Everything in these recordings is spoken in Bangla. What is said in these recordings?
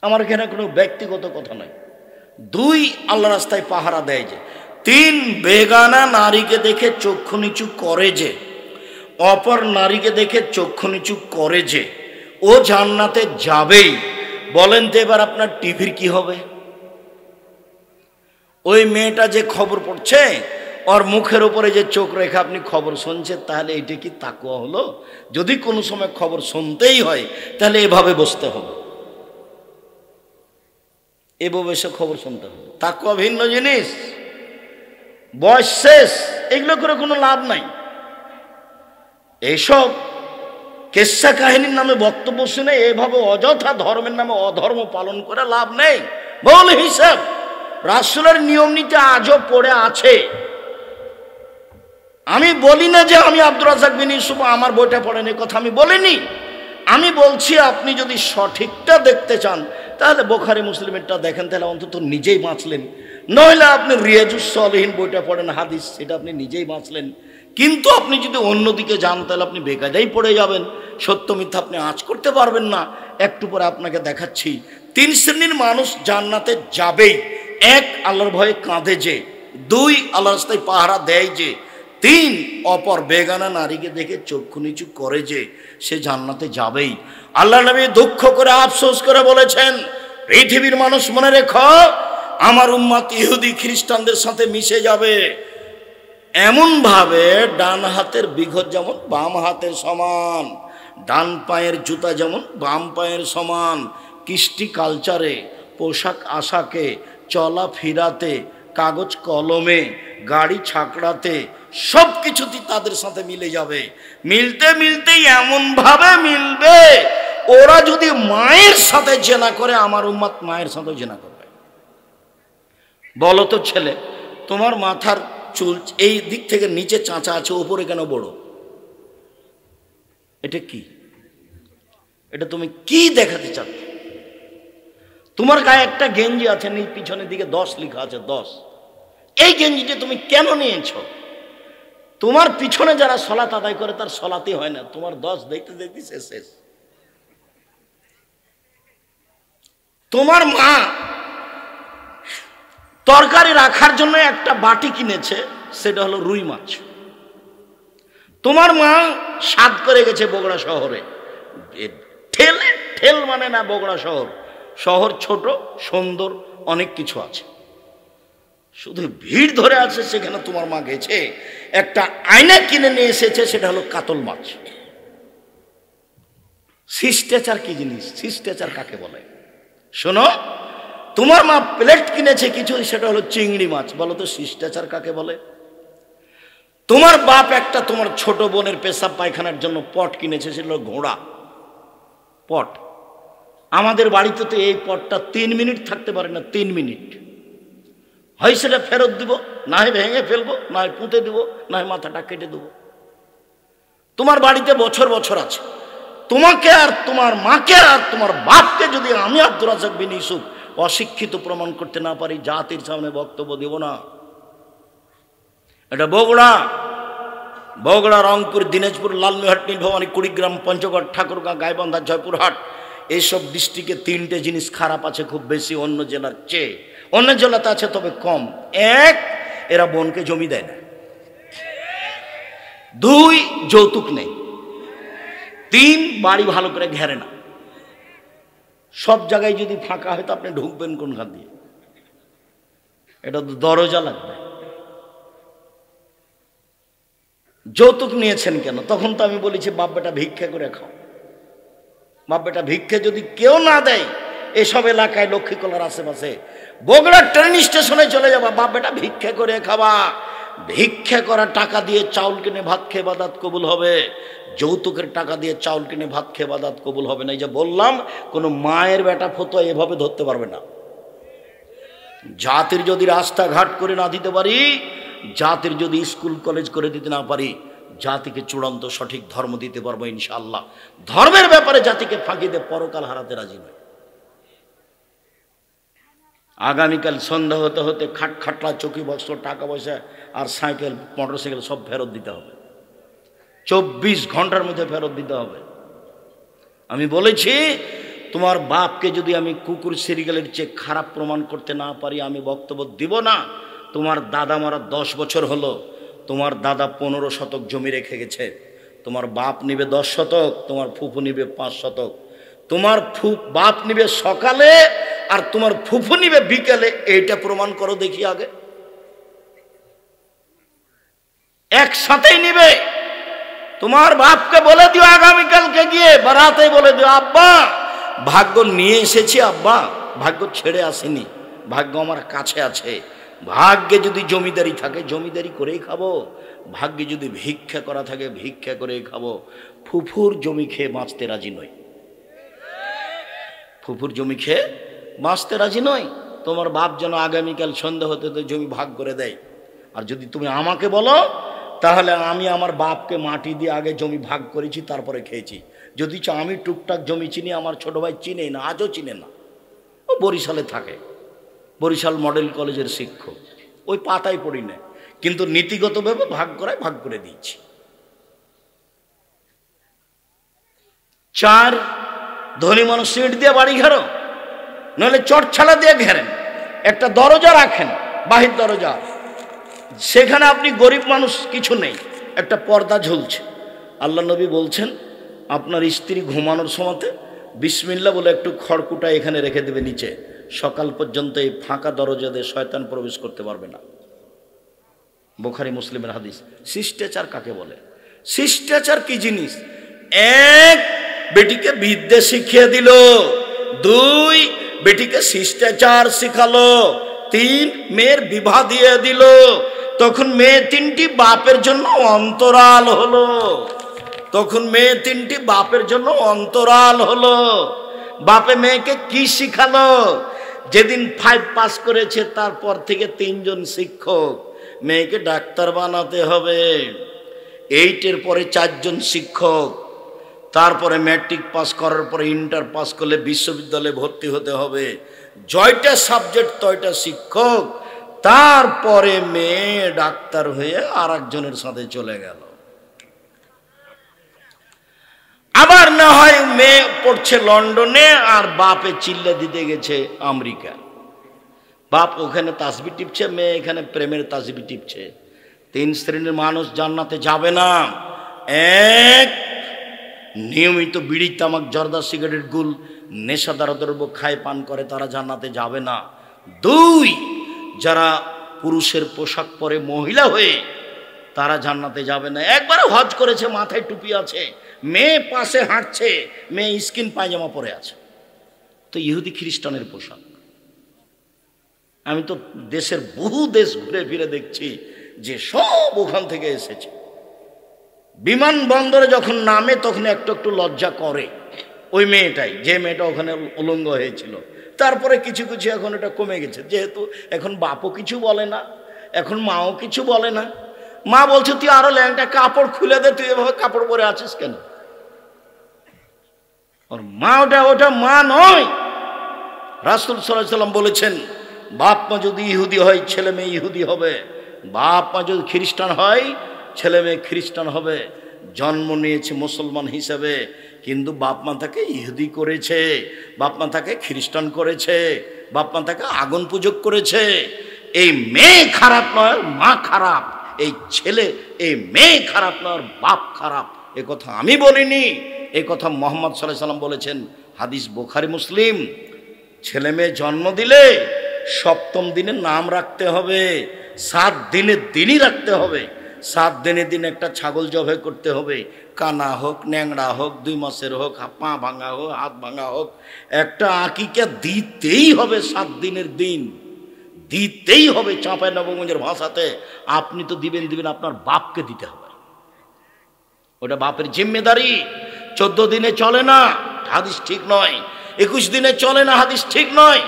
আমার এখানে কোনো ব্যক্তিগত কথা নয়। 2 আল্লাহ রাস্তায় পাহারা দেয় যে। 3 বেগানা নারীকে দেখে চক্ষু নিচু করে যে, অপর নারীকে দেখে চক্ষু নিচু করে যে, ও জান্নাতে যাবেই। বলেন তো এবার আপনার টিভির কি হবে? ওই মেয়েটা যে খবর পড়ছে, ওর মুখের উপরে যে চোখ রেখে আপনি খবর শুনছেন, তাহলে এটা কি তাকওয়া হলো? যদি কোনো সময় খবর শুনতেই হয় তাহলে এভাবে বসতে হবে, এভাবে সে খবর শুনতে হবে। তাকওয়া ভিন্ন জিনিস, বয়স শেষ, এগুলো করে কোনো লাভ নাই। এইসব কেচ্ছা কাহিনীর নামে বক্তব্য শুনে এভাবে অযথা ধর্মের নামে অধর্ম পালন করে লাভ নেই। বল হিসাব রাসূলের নিয়ম নীতি আজও পড়ে আছে। আমি বলি না যে আমি আব্দুর রাজ্জাক বিন ইউসুফ আমার বইটা পড়েন, এই কথা আমি বলিনি। আমি বলছি আপনি যদি সঠিকটা দেখতে চান তাহলে বুখারী মুসলিমেরটা দেখেন, তাহলে অন্তত নিজেই বাঁচলেন। নইলে আপনি রিয়াজুস সালিহিন বইটা পড়েন, হাদিস, সেটা আপনি নিজেই বাঁচলেন। কিন্তু আপনি যদি অন্যদিকে যান তাহলে আপনি বেকায়দাই পড়ে যাবেন, সত্য মিথ্যা আপনি আঁচ করতে পারবেন না। একটু পরে আপনাকে দেখাচ্ছি। 3 শ্রেণীর মানুষ জান্নাতে যাবেই। 1 আল্লাহর ভয়ে কাঁদে যে, 2 আল্লাহর রাস্তায় পাহারা দেয় যে, 3 অপর বেগানা নারীকে দেখে চক্ষু নিচু করে যে, সে জান্নাতে যাবেই। আল্লাহ নবী দুঃখ করে আফসোস করে বলেছেন, পৃথিবীর মানুষ মনে রেখো, আমার উম্মত ইহুদি খ্রিস্টানদের সাথে মিশে যাবে। এমন ভাবে ডান হাতের বিঘত যেমন বাম হাতের সমান, ডান পায়ের জুতা যেমন বাম পায়ের সমান, কৃষ্টি কালচারে, পোশাক আশাকে, চলা ফিরাতে, কাগজ কলমে, গাড়ি ছাকড়াতে, সব কিছুতেই তাদের সাথে মিলে যাবে। মিলতে মিলতেই এমন ভাবে মিলবে, ওরা যদি মায়ের সাথে জেনা করে আমার উম্মত মায়ের সাথে জেনা করবে। বলো তো ছেলে, তোমার মাথার চুল এই দিক থেকে নিচে চাঁচা আছে, উপরে কেন বড়? এটা কি? এটা তুমি কি দেখাতে চাচ্ছ? তোমার গায়ে একটা গেঞ্জি আছে, পিছনের দিকে 10 লেখা আছে, 10। এই গেঞ্জিটা তুমি কেন নিয়েছো? তোমার পিছনে যারা সলাত আদায় করে তার সলাতই হয় না, তোমার 10 দেখতে দেখতে শেষ। তোমার মা তরকারি রাখার জন্য একটা বাটি কিনেছে, সেটা হলো রুই মাছ। তোমার মা সাদ করে গেছে বগুড়া শহরে, ঠেল মানে না, বগুড়া শহর ছোট, সুন্দর, অনেক কিছু আছে, শুধু ভিড় ধরে আছে। সেখানে তোমার মা গেছে, একটা আয়না কিনে নিয়ে এসেছে, সেটা হলো কাতল মাছ। শিষ্টাচার কি জিনিস? শিষ্টাচার কাকে বলে শোনো। তোমার মা প্লেট কিনেছে কিছু, সেটা হলো চিংড়ি মাছ। বলো তো শিষ্টাচার কাকে বলে? তোমার বাপ একটা তোমার ছোট বোনের পেশাব পায়খানার জন্য পট কিনেছে, সেটা হলো ঘোড়া পট। আমাদের বাড়িতে তো এই পটটা 3 মিনিট থাকতে পারে না, 3 মিনিট। হয় সেটা ফেরত দিব, না হয় ভেঙে ফেলবো, না হয় পুঁতে দিব, না হয় মাথাটা কেটে দেবো। তোমার বাড়িতে বছর বছর আছে। তোমাকে আর তোমার মাকে আর তোমার বাপকে যদি আমি আব্দুর রাজ্জাক বিন ইউসুফ অশিক্ষিত প্রমাণ করতে না পারি, জাতির সামনে বক্তব্য দেব না। এটা বগুড়া, রংপুর, দিনাজপুর, লালমিহাট, নীলভবানী, কুড়িগ্রাম, পঞ্চগড়, ঠাকুরগাঁ, গাইবান্ধা, জয়পুরহাট, এইসব ডিস্ট্রিক্টে 3টে জিনিস খারাপ আছে খুব বেশি অন্য জেলার চেয়ে। অন্য জেলাতে আছে তবে কম। 1, এরা বোনকে জমি দেয় না। 2, যৌতুক নেই। 3, বাড়ি ভালো করে ঘেরে না। সব জায়গায় যদি ফাঁকা হয় তো আপনি ঢুকবেন কোনখান দিয়ে? এটা তো দরজা লাগবে। যৌতুক নিয়েছেন কেন? তখন তো আমি বলেছি বাপ বেটা ভিক্ষা করে খাও। বাপ বেটা ভিক্ষা যদি কেউ না দেয়, এসব এলাকায় লক্ষ্মীকলার আশেপাশে বগুড়া ট্রেন স্টেশনে চলে যাবা, বাপ বেটা ভিক্ষা করে খাবা। ভিক্ষা করা টাকা দিয়ে চাউল কিনে ভাত খেয়ে বাদাত কবুল হবে, যৌতুকের টাকা দিয়ে চাউল কিনে ভাত খেয়ে বাদাত কবুল হবে না। এই যে বললাম, কোনো মায়ের বেটা ফতো এভাবে ধরতে পারবে না। জাতির যদি রাস্তাঘাট করে না দিতে পারি, জাতির যদি স্কুল কলেজ করে দিতে না পারি, জাতিকে চূড়ান্ত সঠিক ধর্ম দিতে পারবো ইনশাআল্লাহ। ধর্মের ব্যাপারে জাতিকে ফাঁকি দিয়ে পরকাল হারাতে রাজি নয়। আগামীকাল সন্ধ্যা হতে হতে খাটলা, চৌকি, বক্স, টাকা পয়সা আর সাইকেল, মোটরসাইকেল সব ফেরত দিতে হবে। 24 ঘন্টার মধ্যে ফেরত দিতে হবে। আমি বলেছি তোমার বাপকে যদি আমি কুকুর সিরিয়ালের চেয়ে খারাপ প্রমাণ করতে না পারি আমি বক্তব্য দিব না। তোমার দাদা মারা 10 বছর হলো, তোমার দাদা 15 শতক জমি রেখে গেছে, তোমার বাপ নিবে 10 শতক, তোমার ফুফু নিবে 5 শতক। তোমার বাপ নিবে সকালে আর তোমার ফুফু নিবে বিকেলে, এইটা প্রমাণ করো দেখি আগে। একসাথেই নিবে। তোমার বাপকে বলে দিও আগামীকালকে গিয়ে বারাতে বলে দিও, আব্বা ভাগ্য নিয়ে এসেছি, আব্বা ভাগ্য ছেড়ে আসেনি, ভাগ্য আমার কাছে আছে। ভাগ্যে যদি জমিদারি থাকে জমিদারি করেই খাবো, ভাগ্যে যদি ভিক্ষা করা থাকে ভিক্ষা করেই খাবো। ফুফুর জমি খেয়ে বাঁচতে রাজি নই, ফুফুর জমি খেয়ে বাঁচতে রাজি নই। তোমার বাপ যেন আগামীকাল সন্ধ্যা হতে তো জমি ভাগ করে দেয়। আর যদি তুমি আমাকে বলো তাহলে আমি আমার বাপকে মাটি দিয়ে আগে জমি ভাগ করেছি, তারপরে খেয়েছি। যদি চাও আমি টুকটাক জমি চিনি, আমার ছোট ভাই চিনেই না, আজও চিনে না। ও বরিশালে থাকে, বরিশাল মডেল কলেজের শিক্ষক, ওই পাতায় পড়ি না, কিন্তু নীতিগতভাবে ভাগ করায় ভাগ করে দিয়েছি। 4 ধনী মানুষ সিট দিয়ে বাড়ি ঘেরো, নইলে চটছালা দিয়ে ঘেরেন, একটা দরজা রাখেন, বাহির দরজা, সেখানে আপনি গরিব মানুষ কিছু নেই, একটা পর্দা ঝুলছে। আল্লাহ নবী বলছেন আপনার স্ত্রী ঘুমানোর সময়তে বিসমিল্লাহ বলে একটু খড়কুটা এখানে রেখে দেবে নিচে, সকাল পর্যন্ত এই ফাঁকা দরজা দিয়ে শয়তান প্রবেশ করতে পারবে না। বুখারী মুসলিমের হাদিস। শিষ্টাচার কাকে বলে? শিষ্টাচার কি জিনিস? 1 বেটিকে বিদ্যা শিখিয়ে দিল, 2 বেটিকে শিষ্টাচার শিখালো, 3 মেয়ের বিবাহ দিয়ে দিল। তখন মেয়ে 3টি বাপের জন্য অন্তরাল হলো, তখন মেয়ে 3টি বাপের জন্য অন্তরাল হলো। বাপে মেয়েকে কি শিখালো? যেদিন 5 পাস করেছে তারপর থেকে 3 জন শিক্ষক। মেয়েকে ডাক্তার বানাতে হবে, 8-এর পরে 4 জন শিক্ষক, তারপরে ম্যাট্রিক পাস করার পরে ইন্টার পাস করলে বিশ্ববিদ্যালয়ে ভর্তি হতে হবে, জয়টা সাবজেক্ট তয়টা শিক্ষক। তারপরে মেয়ে ডাক্তার হয়ে আর একজনের সাথে চলে গেল। আবার না হয় মেয়ে পড়ছে লন্ডনে আর বাপে চিল্লা দিতে গেছে আমেরিকা, বাপ ওখানে তাসবি টিপছে, মেয়ে এখানে প্রেমের তাসবি টিপছে। 3 শ্রেণীর মানুষ জান্নাতে যাবে না। 1 নিয়মিত বিড়ি তামাক জর্দা সিগারেট গুল নেশাদার দ্রব্য খায় পান করে, তারা জান্নাতে যাবে না। 2 যারা পুরুষের পোশাক পরে মহিলা হয়ে, তারা জান্নাতে যাবে না। একবারে হজ করেছে, মাথায় টুপি আছে, মেয়ে পাশে হাঁটছে, মেয়ে স্কিন পায়জামা পরে আছে, তো ইহুদি খ্রিস্টানের পোশাক। আমি তো দেশের বহু দেশ ঘুরে ফিরে দেখছি যে সব ওখান থেকে এসেছে। বিমানবন্দরে যখন নামে তখন একটু একটু লজ্জা করে ওই মেয়েটাই, যে মেয়েটা ওখানে উলঙ্গ হয়েছিল। তারপরে কিছু কিছু এখন এটা কমে গেছে, যেহেতু এখন বাপও কিছু বলে না, এখন মাও কিছু বলে না। মা বলছে তুই আরো ল্যাংটা কাপড় খুলে দে, তুই এভাবে কাপড় পরে আছিস কেন? ওর মা ওটা মা নয়। রাসূল সাল্লাল্লাহু আলাইহি সাল্লাম বলেছেন বাপ মা যদি ইহুদি হয় ছেলে মেয়ে ইহুদি হবে, বাপ মা যদি খ্রিস্টান হয় ছেলে মেয়ে খ্রিস্টান হবে। জন্ম নিয়েছে মুসলমান হিসেবে, কিন্তু বাপ মা তাকে ইহুদি করেছে, বাপ মা তাকে খ্রিস্টান করেছে, বাপ মা তাকে আগুন পূজক করেছে। এই মেয়ে খারাপ নয়, মা খারাপ। এই ছেলে, এই মেয়ে খারাপ নয়, বাপ খারাপ। এ কথা আমি বলিনি, এই কথা মুহাম্মদ সাল্লাল্লাহু আলাইহি সাল্লাম বলেছেন। হাদিস বুখারী মুসলিম। ছেলে মেয়ে জন্ম দিলে 7ম দিনে নাম রাখতে হবে, 7 দিনের দিনই রাখতে হবে। 7 দিনের দিন একটা ছাগল জবাই করতে হবে, কানা হোক, ন্যাংড়া হোক, 2 মাসের হোক, পা ভাঙা হোক, হাত ভাঙা হোক, একটা আকিকা দিতেই হবে। 7 দিনের দিন দিতেই হবে। চাঁপাইনবাবগঞ্জের ভাষাতে আপনি তো দিবেন, আপনার বাপকে দিতে হবে, ওটা বাপের জিম্মেদারি। 14 দিনে চলে না, হাদিস ঠিক নয়। 21 দিনে চলে না, হাদিস ঠিক নয়।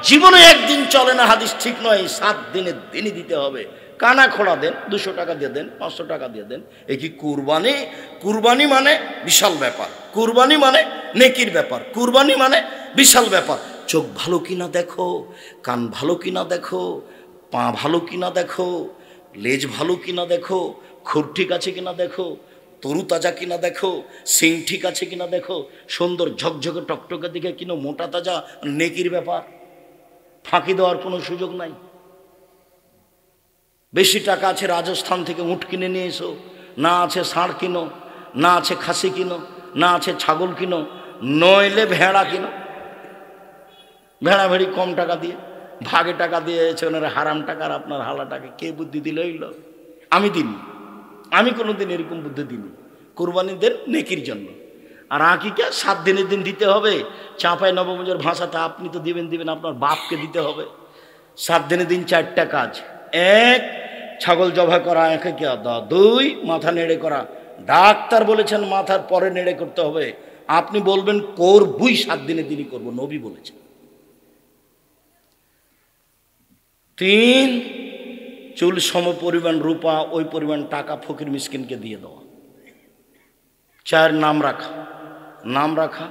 জীবনে 1 দিন চলে না, হাদিস ঠিক নয়। 7 দিনের দিনই দিতে হবে। কানা খোড়া দেন, 200 টাকা দিয়ে দেন, 500 টাকা দিয়ে দেন। এ কি কুরবানি? কুরবানি মানে বিশাল ব্যাপার, কুরবানি মানে নেকির ব্যাপার, কুরবানি মানে বিশাল ব্যাপার। চোখ ভালো কিনা দেখো, কান ভালো কিনা দেখো, পা ভালো কিনা দেখো, লেজ ভালো কিনা দেখো, খুর ঠিক আছে কিনা দেখো, তরু তাজা কিনা দেখো, সিং ঠিক আছে কিনা দেখো, সুন্দর ঝকঝকে টকটকে দিকে কিনো, মোটা তাজা, নেকির ব্যাপার, ফাঁকি দেওয়ার কোনো সুযোগ নাই। বেশি টাকা আছে রাজস্থান থেকে উট কিনে নিয়ে এসো, না আছে ষাঁড় কিনো, না আছে খাসি কিনো, না আছে ছাগল কিনো, নইলে ভেড়া কিনো। ভেড়া ভেড়ি কম টাকা দিয়ে, ভাগে টাকা দিয়েছে ওনারা, হারাম টাকা আর আপনার হালা টাকা। কে বুদ্ধি দিল? হইল আমি দিইনি, আমি কোনোদিন এরকম বুদ্ধি দিইনি। কোরবানি দেন নেকির জন্য, আর আকিকা 7 দিনের দিন দিতে হবে। চাঁপাই নবমজের ভাষাতে আপনি তো দিবেন, আপনার বাপকে দিতে হবে। 7 দিনের দিন 4টা কাজ: 1 ছাগল জবাই করা, 1 2 মাথা নেড়ে করা। ডাক্তার বলেছেন মাথার পরে নেড়ে করতে হবে, আপনি বলবেন করবই 7 দিনের দিনই করবো, নবী বলেছেন। 3 চুল সম পরিমাণ রূপা, ওই পরিমাণ টাকা ফকির মিসকিনকে দিয়ে দেওয়া। 4 নাম রাখা,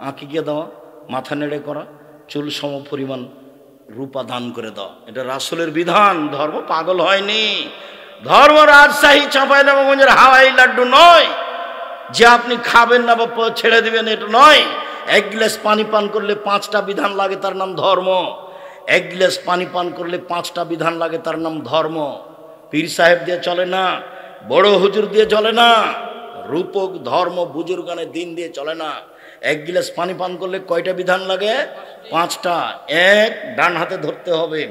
আঁকিকে দেওয়া, মাথা নেড়ে করা, চুল সম পরিমাণ রূপা দান করে দেওয়া। এটা রাসূলের বিধান। ধর্ম পাগল হয়নি, ধর্ম রাজশাহী চাঁপাইনবাবগঞ্জের হাওয়াই লাড্ডু নয় যে আপনি খাবেন না বা ছেড়ে দিবেন, এটা নয়। 1 গ্লাস পানি পান করলে 5টা বিধান লাগে, তার নাম ধর্ম। 1 গ্লাস পানি পান করলে 5টা বিধান লাগে, তার নাম ধর্ম। পীর সাহেব দিয়ে চলে না, বড় হুজুর দিয়ে চলে না, রূপক ধর্ম বুজুর্গানের দিন দিয়ে চলে না। 1 গ্লাস পানি পান করলে কয়টা বিধান লাগে? 5টা। 1 ডান হাতে ধরতে হবে,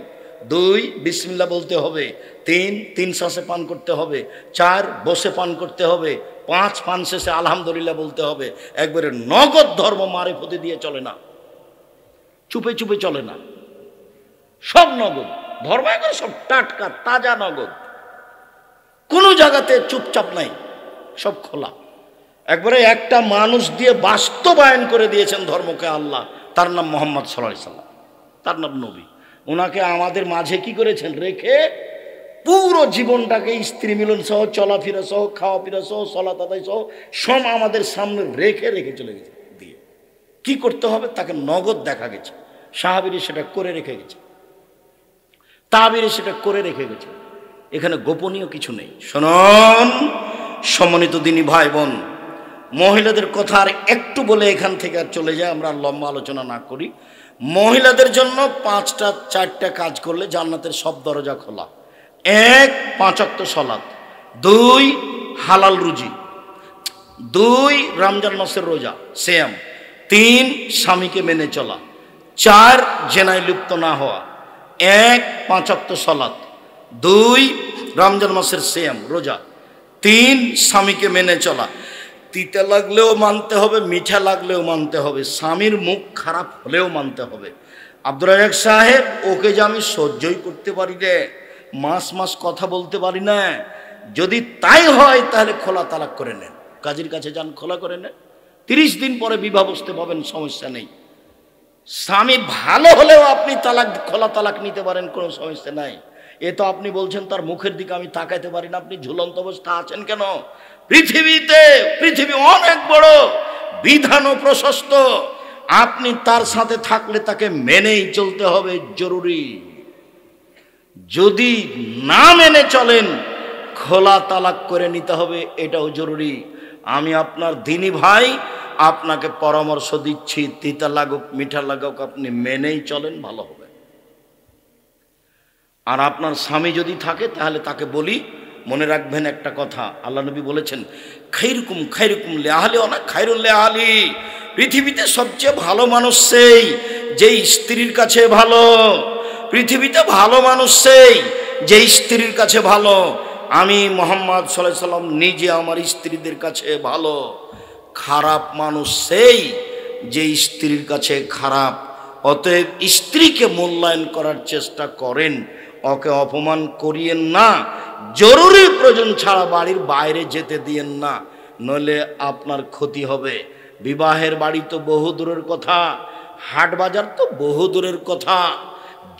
2 বিসমিল্লাহ বলতে হবে, 3 শ্বাসে পান করতে হবে, 4 বসে পান করতে হবে, 5 পান শেষে আলহামদুলিল্লাহ বলতে হবে। একবারে নগদ ধর্ম, মারেফতি দিয়ে চলে না, চুপে চুপে চলে না, সব নগদ ধর্ম, একবার সব টাটকা তাজা নগদ, কোনো জায়গাতে চুপচাপ নাই, সব খোলা। একবারে একটা মানুষ দিয়ে বাস্তবায়ন করে দিয়েছেন ধর্মকে আল্লাহ, তার নাম মুহাম্মদ সাল্লাল্লাহু আলাইহি সাল্লাম, তার নাম নবী। ওনাকে আমাদের মাঝে কি করেছেন? রেখে পুরো জীবনটাকে স্ত্রী মিলন সহ, চলাফেরা সহ, খাওয়া ফেরা সহ, সালাত আদায় সহ সব আমাদের সামনে রেখে চলে গেছে দিয়ে। কি করতে হবে তাকে নগদ দেখা গেছে। সাহাবীরা সেটা করে রেখে গেছে, তাবিরে সেটা করে রেখে গেছে। এখানে গোপনীয় কিছু নেই। শুনুন সম্মানিত দিনী ভাই বোন, মহিলাদের কথা আর একটু বলে এখান থেকে আর চলে যায়, আমরা লম্বা আলোচনা না করি। মহিলাদের জন্য 4টা কাজ করলে জান্নাতের সব দরজা খোলা। 1 5 ওয়াক্ত সালাত, 2 হালাল রুজি, 2 রমজান মাসের রোজা সিয়াম, 3 স্বামীকে মেনে চলা, 4 জেনায় লিপ্ত না হওয়া। 1 5 ওয়াক্ত সালাত, 2 রমজান মাসের সিয়াম রোজা, 3 স্বামীকে মেনে চলা। তিতা লাগলেও মানতে হবে, মিঠা লাগলেও মানতে হবে, স্বামীর মুখ খারাপ হলেও মানতে হবে। আব্দুর রাজ্জাক সাহেব, ওকে যে আমি সহ্যই করতে পারি রে, মাস কথা বলতে পারি না, যদি তাই হয় তাহলে খোলা তালাক করে নেন, কাজীর কাছে যান, খোলা করে নেন, 30 দিন পরে বিবাহ বসতে পাবেন, সমস্যা নেই। স্বামী ভালো হলেও আপনি খোলা তালাক নিতে পারেন, কোনো সমস্যা নাই। এ তো আপনি বলছেন তার মুখের দিকে আমি তাকাইতে পারি না, আপনি ঝুলন্ত অবস্থা আছেন কেন? পৃথিবী অনেক বড়, বিধানও প্রশস্ত, আপনি তার সাথে থাকলে তাকে মেনেই চলতে হবে, জরুরি। যদি না মেনে চলেন খোলা তালাক করে নিতে হবে, এটাও জরুরি। আমি আপনার দিনী ভাই, আপনাকে পরামর্শ দিচ্ছি, তিতা লাগুক মিঠা লাগুক আপনি মেনেই চলেন, ভালো হবে। আর আপনার স্বামী যদি থাকে তাহলে তাকে বলি, মনে রাখবেন একটা কথা, আল্লাহ নবী বলেছেন খাইরুকুম লিআহলি ওয়া খাইরুল লিআহলি। পৃথিবীতে সবচেয়ে ভালো মানুষ সেই যে স্ত্রীর কাছে ভালো, পৃথিবীতে ভালো মানুষ সেই যে স্ত্রীর কাছে ভালো। আমি মুহাম্মদ সাল্লাল্লাহু আলাইহি সাল্লাম নিজে আমার স্ত্রীদের কাছে ভালো। খারাপ মানুষ সেই যে স্ত্রীর কাছে খারাপ। অতএব স্ত্রীকে মূল্যায়ন করার চেষ্টা করেন, ওকে অপমান করিয়েন না, জরুরি প্রয়োজন ছাড়া বাড়ির বাইরে যেতে দিয়েন না, নইলে আপনার ক্ষতি হবে। বিবাহের বাড়ি তো বহু দূরের কথা, হাট বাজার তো বহু দূরের কথা,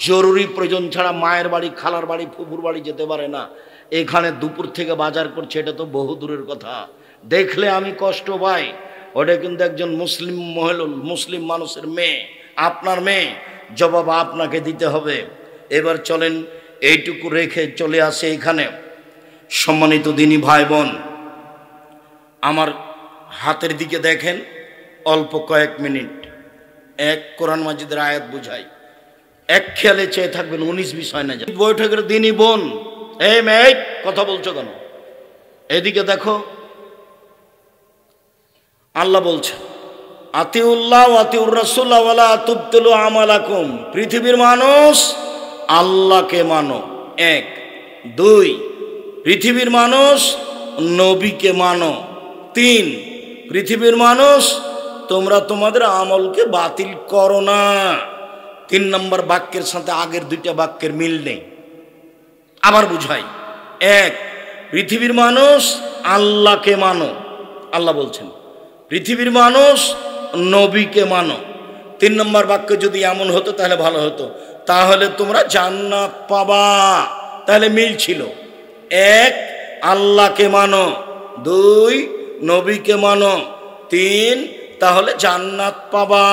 জরুরি প্রয়োজন ছাড়া মায়ের বাড়ি, খালার বাড়ি, ফুফুর বাড়ি যেতে পারে না। এখানে দুপুর থেকে বাজার করছে, এটা তো বহু দূরের কথা। দেখলে আমি কষ্ট পাই, ওটা কিন্তু একজন মুসলিম মানুষের মেয়ে, আপনার মেয়ে, জবাব আপনাকে দিতে হবে। এবার চলেন এইটুকু রেখে চলে আসে এখানে। সম্মানিত দিনী ভাই বোন, আমার হাতের দিকে দেখেন, অল্প কয়েক মিনিট এক কোরআন মাজিদের আয়াত বুঝাই, এক খেয়ালে চেয়ে থাকবেন, 19-20 হয় না। বৈঠকের দিনই বোন, এই মেয়ে কথা বলছো কেন? এদিকে দেখো, আল্লাহ বলছে আতিউল্লাহ আতিউর রাসূল ওয়ালা তুবতিলু আমালাকুম। পৃথিবীর মানুষ আল্লাহকে মানো, 1। 2, পৃথিবীর মানুষ নবীকে মানো। 3, পৃথিবীর মানুষ তোমরা তোমাদের আমলকে বাতিল করো না। 3 নম্বর বাক্যের সাথে আগের 2টা বাক্যের মিল নেই। আবার বুঝাই, 1, পৃথিবীর মানুষ আল্লাহকে মানো, আল্লাহ বলছেন। পৃথিবীর মানুষ নবীকে মানো। 3 নম্বর বাক্য যদি এমন হতো তাহলে ভালো হতো, তাহলে তোমরা জান্নাত পাবা। তাহলে মিল ছিল, 1 আল্লাহকে মানো, 2 নবীকে মানো, 3 তাহলে জান্নাত পাবা।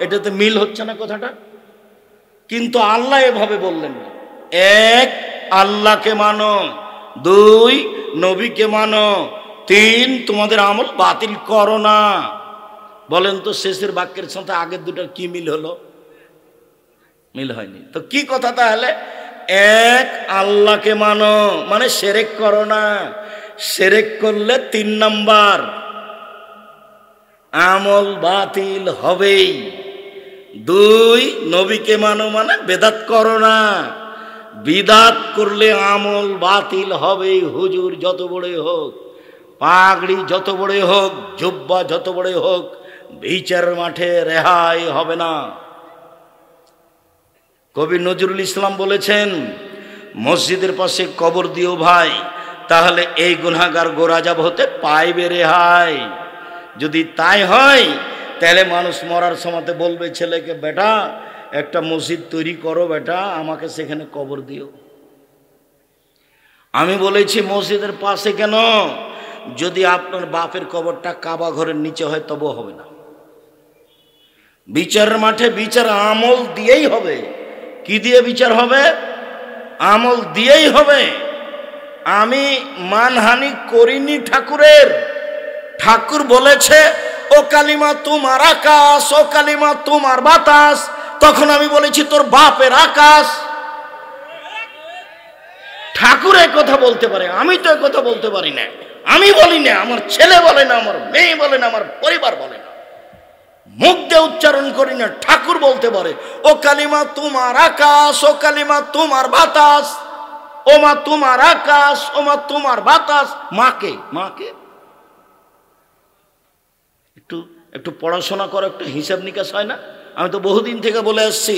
এটাতে মিল হচ্ছে না কথাটা? কিন্তু আল্লাহ এভাবে বললেন না, 1 আল্লাহকে মানো, 2 নবীকে মানো, 3 তোমাদের আমল বাতিল করো না। বলেন তো শেষের বাক্যের সাথে আগের 2টার কি মিল হলো? মিল হয়নি। তো কি কথা তাহলে? 1 আল্লাহকে মানো মানে শিরক করো না। শিরক করলে 3 নাম্বার আমল বাতিল হবেই। 2 নবীকে মানো মানে বেদাত করো না। বিদাত করলে আমল বাতিল হবেই। হুজুর যত বড়ই হোক, পাগড়ি যত বড়ই হোক, জুব্বা যত বড়ই হোক, বিচারের মাঠে রেহাই হবে না। কবি নজরুল ইসলাম বলেছেন, মসজিদের পাশে কবর দিও ভাই, তাহলে এই গুনাহগার গোরাজাব হতে পাইবে রেহাই। যদি তাই হয় তাহলে মানুষ মরার সময়তে বলবে ছেলেকে, বেটা একটা মসজিদ তৈরি করো বেটা, আমাকে সেখানে কবর দিও। আমি বলেছি মসজিদের পাশে কেন? যদি আপনার বাপের কবরটা কাবা ঘরের নিচে হয় তবুও হবে না। বিচারের মাঠে বিচার আমল দিয়েই হবে। কি দিয়ে বিচার হবে? আমল দিয়েই হবে। আমি মানহানি করিনি ঠাকুরের। ঠাকুর বলেছে ও কালিমা তোমার আকাশ, ও কালিমা তোমার বাতাস। তখন আমি বলেছি তোর বাপের আকাশ। ঠাকুর এই কথা বলতে পারে, আমি তো এই কথা বলতে পারি না। আমি বলি না, আমার ছেলে বলে না, আমার মেয়ে বলে না, আমার পরিবার বলে না, মুখ দিয়ে উচ্চারণ করি না। ঠাকুর বলতে পারে ও কালিমা তোমার আকাশ, ও কালিমা তোমার বাতাস, ও মা তোমার আকাশ, ও মা তোমার বাতাস। মাকে মাকে একটু পড়াশোনা করো, একটু হিসাব নিকাশ হয় না? আমি তো বহুদিন থেকে বলে আসছি,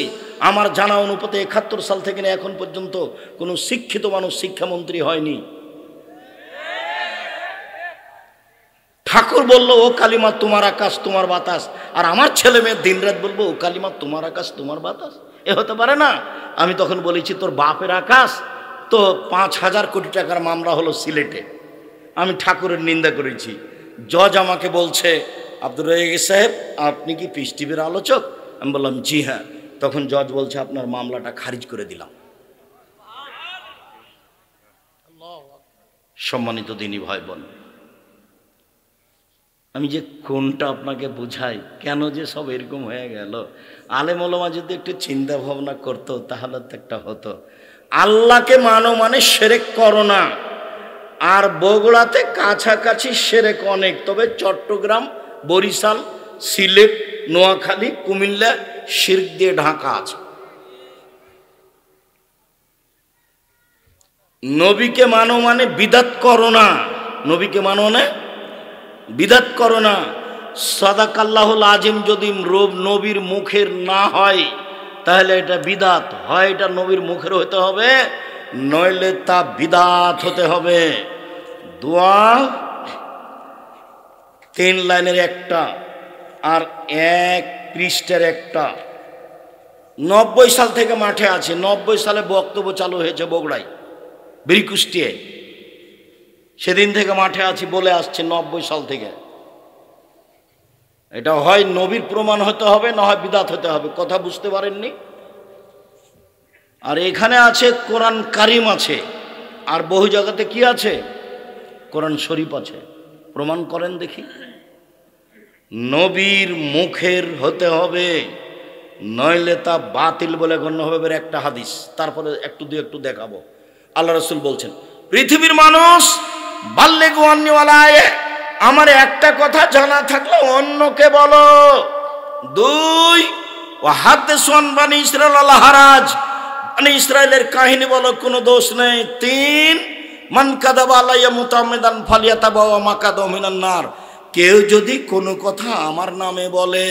আমার জানা অনুপাতে 71 সাল থেকে এখন পর্যন্ত কোনো শিক্ষিত মানুষ শিক্ষামন্ত্রী হয়নি। ঠাকুর বললো ও কালিমা তোমার আকাশ তোমার বাতাস, আর আমার ছেলে মেয়ে দিনরাত বলবো ও কালিমা তোমার আকাশ তোমার বাতাস। এ হতে পারে না। আমি তখন বলেছি তোর বাপের আকাশ। তো 5,000 কোটি টাকার মামলা হলো সিলেটে, আমি ঠাকুরের নিন্দা করেছি। জজ আমাকে বলছে, আব্দুর রাজ্জাক সাহেব আপনি কি পিস টিভির আলোচক? আমি বললাম জি হ্যাঁ। তখন জজ বলছে আপনার মামলাটা খারিজ করে দিলাম। সম্মানিত দিনী ভাই বোন, আমি যে কোনটা আপনাকে বুঝাই, কেন যে সব এরকম হয়ে গেল। আলেম ওলামা যদি একটু চিন্তা ভাবনা করতো তাহলে তো একটা হতো। আল্লাহকে মানো মানে শিরক করো না। আর বগুড়াতে কাছাকাছি শিরক অনেক, তবে চট্টগ্রাম, বরিশাল, সিলেট, নোয়াখালী, কুমিল্লা শিরক দিয়ে ঢাকা আছে। নবীকে মানো মানে বিদাত করো না। নবীকে মানো মানে বিদাত করো না। সাদাকাল্লাহুল আজিম যদি নবীর মুখের না হয় তাহলে এটা বিদাত হয়। এটা নবীর মুখের হতে হবে, নইলে তা বিদাত হতে হবে। দোয়া 3 লাইনের একটা আর 1 পৃষ্ঠার একটা। 90 সাল থেকে মাঠে আছে। 90 সালে বক্তব্য চালু হয়েছে বগুড়ায়, বীরকুষ্টিয়ায়। সেদিন থেকে মাঠে আছি বলে আসছে 90 সাল থেকে। এটা হয় নবীর প্রমাণ হতে হবে, না হয় বিদাত হতে হবে। কথা বুঝতে পারেননি? আর এখানে আছে কোরআন কারিম আছে, আর বহু জায়গাতে কি আছে? কোরআন শরীফ আছে। প্রমাণ করেন দেখি। নবীর মুখের হতে হবে, নইলে তা বাতিল বলে গণ্য হবে। বের একটা হাদিস, তারপরে একটু দেখাবো। আল্লাহ রাসূল বলছেন, পৃথিবীর মানুষ বাল্লিগু আন্নী ওয়ালায়ে, আমার একটা কথা জানা থাকলে অন্যকে বলো। 2 ওয়া হাদিসু আন বানি ইসরাঈল আল হারাজ, বানি ইসরাইলের কাহিনী বলো, কোনো দোষ নেই। 3 মান কাযাবা আলাইয়া মুতাআম্মিদান ফালিয়াতাবাওয়া মাকাদাহু মিনান নার, কেউ যদি কোনো কথা আমার নামে বলে